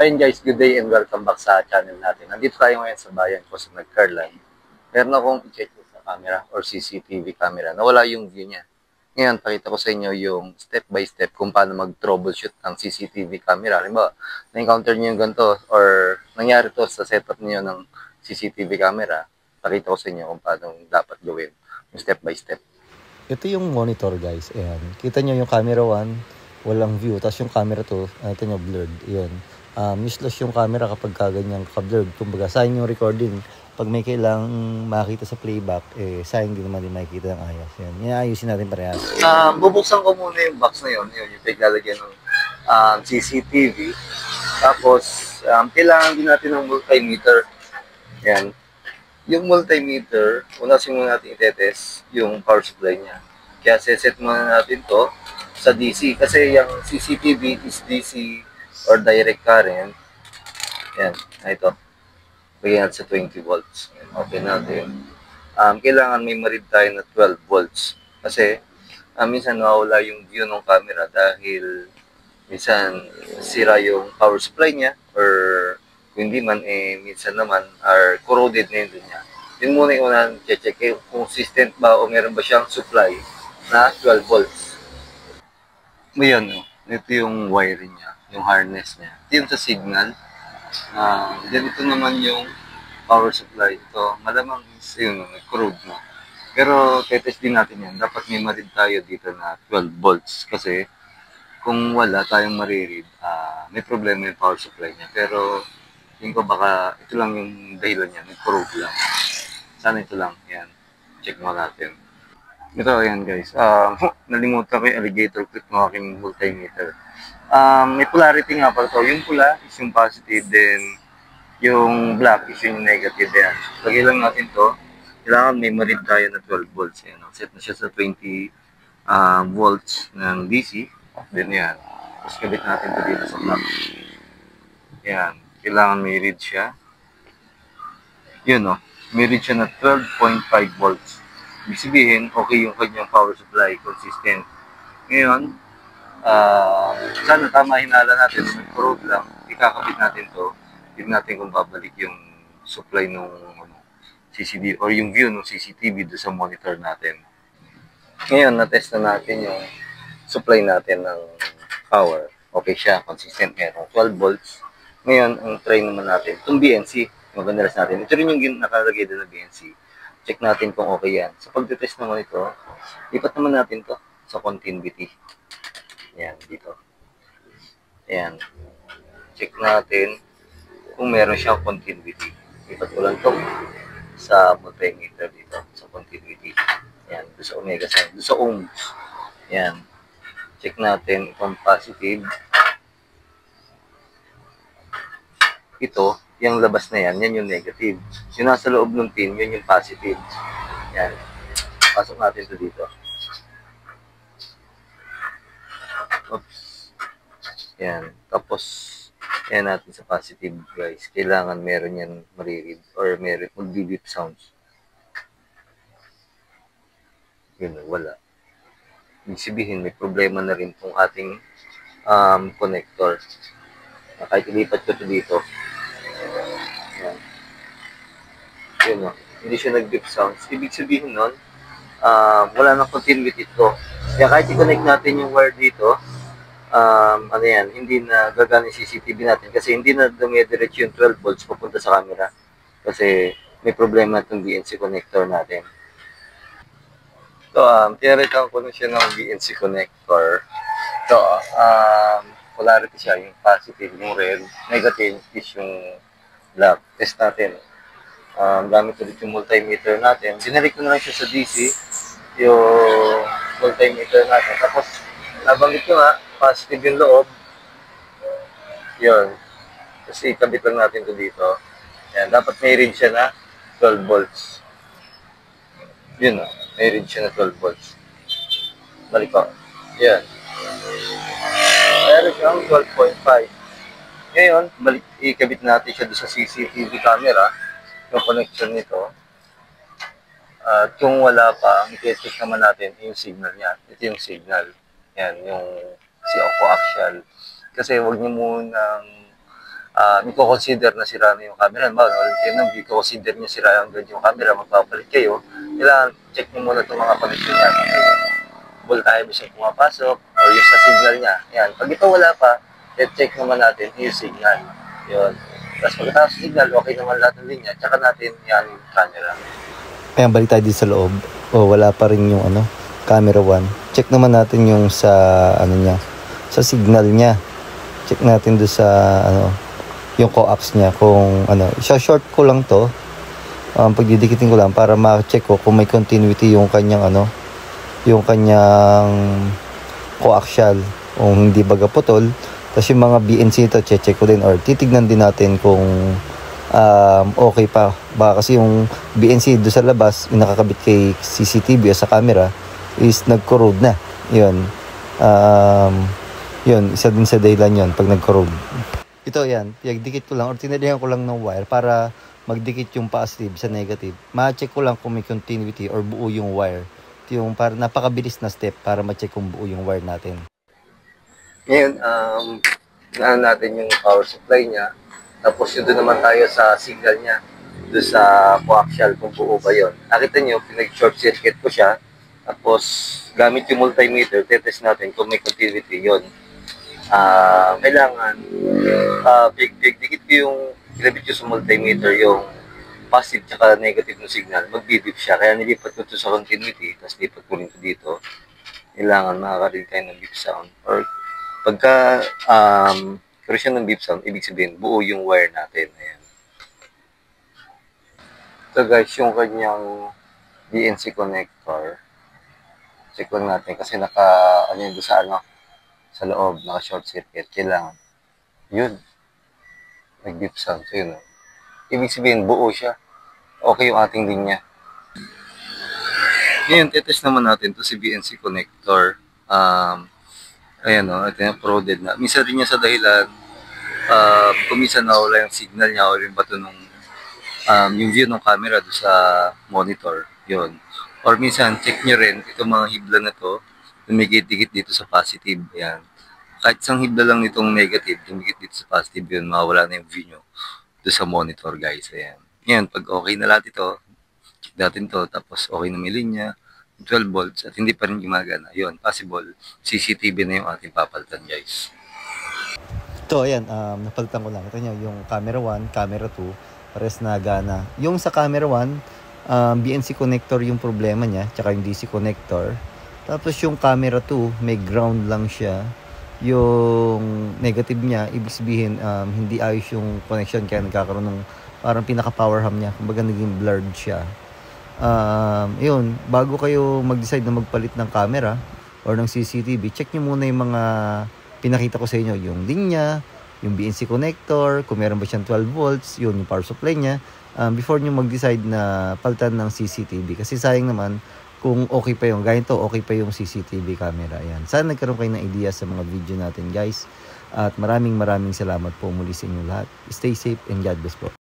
Ayun guys, good day and welcome back sa channel natin. Nandito tayo ngayon sa bayan ko sa Nagcarlan. Meron akong i-check sa camera or CCTV camera. Nawala yung view niya. Ngayon, pakita ko sa inyo yung step by step kung paano mag-troubleshoot ng CCTV camera. Halimbawa, na-encounter niyo yung ganito or nangyari to sa setup niyo ng CCTV camera. Pakita ko sa inyo kung paano dapat gawin yung step by step. Ito yung monitor guys. Ayan. Kita nyo yung camera 1, walang view. Tapos yung camera 2, ito nyo blurred. Ayan. Useless yung camera kapag kaganyang ka-blurred. Kumbaga, sayang yung recording. Pag may kailangang makita sa playback, sayang din naman din makikita ng ayos. Yan. Inaayusin natin parehas. Bubuksan ko muna yung box na yun. Yung paglalagyan ng CCTV. Tapos, kailangan din natin ng multimeter. Yan. Yung multimeter, unasin muna natin itetest yung power supply niya. Kaya set muna natin to sa DC. Kasi yung CCTV is DC or direct current. Yan, ito. Bigyan natin sa 20 volts. Okay natin. Kailangan may marid tayo na 12 volts. Kasi minsan nawawala yung view ng camera dahil minsan sira yung power supply niya or kung hindi man, minsan naman are corroded na yun niya. Yun muna yung unang check kung consistent ba o meron ba siyang supply na 12 volts. Ngayon, ito yung wiring niya, yung harness niya. Ito yung sa signal. Then ito naman yung power supply. Ito, malamang is yun, corrode na. Pero tetest din natin yan. Dapat may marid tayo dito na 12 volts kasi kung wala tayong mariread, may problema yung power supply niya. Pero tingin ko baka ito lang yung dahilan niya, nag-corrode lang. Sana ito lang, yan. Check mo natin. Ito, ayan guys. Nalimutan ko yung alligator clip ng aking multimeter. May polarity nga pala ito. Yung pula is yung positive, then yung black is yung negative. Yan. Lagay lang natin to. Kailangan may marid tayo na 12 volts. Yan. Set na siya sa 20 volts ng DC. Then yan. Tapos kabit natin ito dito sa black. Yan. Kailangan may read siya. Yun o. May read siya na 12.5 volts. Ibig sabihin, okay yung kanyang power supply, consistent. Ngayon, sana tama hinala natin, nag-probe lang, ikakabit natin to, tignan natin kung babalik yung supply ng CCTV or yung view ng CCTV do sa monitor natin. Ngayon, na-test na natin yung supply natin ng power. Okay siya, consistent, merong 12 volts. Ngayon, ang try naman natin, itong BNC, maganda natin. Ito rin yung nakalagay doon na BNC. Check natin kung okay yan. Sa pagtitest naman ito, lipat naman natin to sa continuity. Yan, dito. Yan. Check natin kung meron siyang continuity. Lipat ko lang to sa multimeter dito, sa continuity. Yan, doon sa omega sign, doon sa ohms. Yan. Check natin kung positive. Ito, yung labas na yan, yan yung negative. Yung nasa loob ng pin, yun yung positive. Yan. Pasok natin ito dito. Oops. Yan. Tapos, yan natin sa positive, guys. Kailangan meron yan maririd or meron mag-beep sounds. Yun, wala. Ibig sabihin, may problema na rin itong ating connector. Kahit ilipat ko ito dito. Yan. Yun o. Hindi siya nag-beep sounds. Ibig sabihin nun, wala nang continuity ito. Kaya kahit i-connect natin yung wire dito, ano yan, hindi na gagana yung CCTV natin kasi hindi na dumidiretso yung 12 volts papunta sa camera. Kasi may problema itong BNC connector natin. Ito, tinaritan ko na siya ng BNC connector. Ito, polarity siya, yung positive, yung red, negative is yung black. Test natin. Gamit ulit yung multimeter natin. Dinalik ko na lang siya sa DC, yung multimeter natin. Tapos, nabanggit ko nga, positive yung loob. Yun. Kasi ikabit lang natin ito dito. Yan, dapat may read siya na 12 volts. Yun o, may read siya na 12 volts. Balik ko. Yan. Meron siyang 12.5. Ngayon, balik, ikabit natin siya doon sa CCTV camera. Yung connection nito. At kung wala pa, ang i-check naman natin yung signal niya. Ito yung signal. Yan, yung coaxial. Kasi huwag niyo munang i-consider na sira na yung camera. Hindi ko consider nyo sira agad yung camera, magpapalit kayo, kailangan check nyo muna itong mga connection niya. Voltage ba siyang pumapasok o yung sa signal niya. Yan. Pag ito wala pa, check naman natin yung signal. Yun. Tapos pagkatapos sa signal, okay naman lahat ng linya, tsaka natin yan yung camera. Ayan, balik tayo dito sa loob. Wala pa rin yung camera 1. Check naman natin yung sa niya, sa signal niya. Check natin do sa yung coax niya kung short ko lang to. Pagdidikitin ko lang para ma-check ko kung may continuity yung kanyang yung kanyang coaxial o hindi baga putol. Tapos yung mga BNC ito, check ko din or titignan din natin kung okay pa. Baka kasi yung BNC doon sa labas, yung nakakabit kay CCTV o sa camera is nag-corrode na. Yun. Yun, isa din sa dahilan yun pag nag-corrode. Ito yan, dikit ko lang or tinalihan ko lang ng wire para magdikit yung positive sa negative. Ma-check ko lang kung may continuity or buo yung wire. Ito yung para napakabilis na step para ma-check kung buo yung wire natin. Ngayon, natin yung power supply niya. Tapos yun doon naman tayo sa signal niya. Doon sa coaxial kung buo ba yun. Nakita nyo, pinag-short circuit ko siya. Tapos, gamit yung multimeter, tetest natin kung may continuity yun. Kailangan, dikit ko yung kinabit ko sa multimeter yung positive tsaka negative ng signal. Mag-dip siya. Kaya nilipat ko ito sa continuity. Tapos lipat ko rin ito dito. Kailangan makakarinig tayo ng beep sound. Or pagka karoon siya ng beep sound, ibig sabihin, buo yung wire natin. Ayan. So guys, yung kanyang BNC connector, check lang natin kasi yun doon sa loob, naka-short circuit. Kailangan, yun, nag-beep sound. So yun, ibig sabihin, buo siya. Okay yung ating linya. Ngayon, tetest naman natin to si BNC connector. Ayan ito yung pro-dead na. Minsan rin niya sa dahilan, kung minsan nawala yung signal niya o yung bato nung yung view ng camera do sa monitor. Yun. Or minsan, check nyo rin, itong mga hibla na to, lumigit-dikit dito sa positive. Ayan. Kahit isang hibla lang nitong negative, lumigit dito sa positive yun, mawala na yung view nyo do sa monitor, guys. Ayan. Ngayon, pag okay na lahat ito, check natin to, tapos okay na may linya, 12 volts, at hindi pa rin gumagana. Yun, possible, CCTV na yung ating papalitan, guys. Ito, ayan, napalitan ko lang. Ito nyo, yung camera 1, camera 2, pares na gana. Yung sa camera 1, BNC connector yung problema niya, tsaka yung DC connector. Tapos yung camera 2, may ground lang siya. Yung negative niya, ibig sabihin, hindi ayos yung connection, kaya nagkakaroon ng parang pinaka-power hum niya. Kumbaga naging blurred siya. Yun, bago kayo mag-decide na magpalit ng camera or ng CCTV, check nyo muna yung mga pinakita ko sa inyo, yung linya, yung BNC connector, kung meron ba siyang 12 volts, yun, yung power supply niya, before nyo mag-decide na palitan ng CCTV. Kasi sayang naman, kung okay pa yung, ganito, okay pa yung CCTV camera. Ayan. Sana nagkaroon kayo ng idea sa mga video natin, guys. At maraming salamat po muli sa inyo lahat. Stay safe and God bless po.